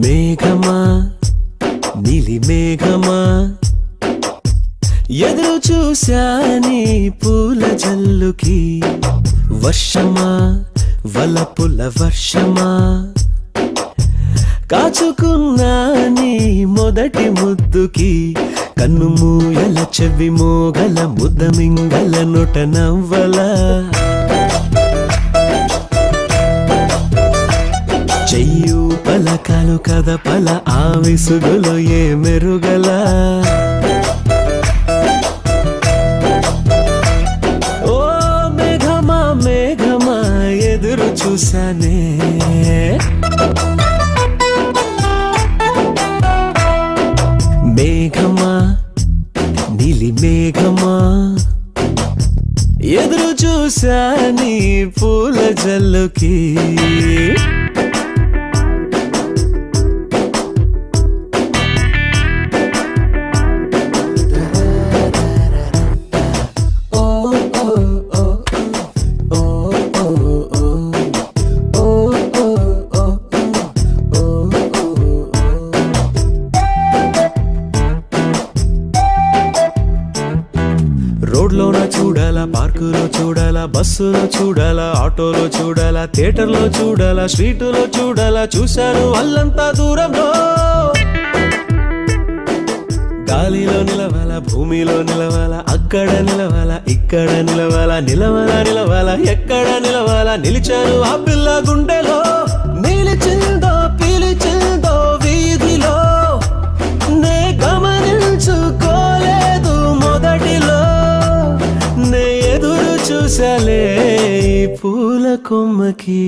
మేఘమా నీలి మేఘమా ఎదురు చూశాని పూల జల్లుకి వర్షమా వలపుల వర్షమా కాచుకున్నా నీ మొదటి ముద్దుకి కన్ను మూయల చెవి మోగల ముద్దమింగల నొట నవ్వల చెయ్యు పలకాలు కదపల ఆ విసుగులో ఏ మెరుగల ఓ మేఘమా మేఘమా ఎదురు చూసానే మేఘమా నీలి మేఘమా ఎదురు చూసాని పూల జల్లుకి రోడ్లోన చూడాలా, పార్కులో చూడాలా, బస్సులో చూడాలా, ఆటోలో చూడాలా, థియేటర్లో చూడాలా, స్ట్రీటులో చూడాలా, చూశాను అల్లంతా దూరంలో. గాలిలో నిలవాలా, భూమిలో నిలవాలా, అక్కడ నిలవాలా, ఇక్కడ నిలవాలా, నిలవాలా నిలవాలా, ఎక్కడ నిలవాలా, నిలిచాను ఆ పిల్ల గుండెలో. నిలిచిందో పిలిచిందో వీధిలో, నే గమనించుకోలేదు మొదటిలో. నే ఎదురు చూసలే పూల కొమ్మకి.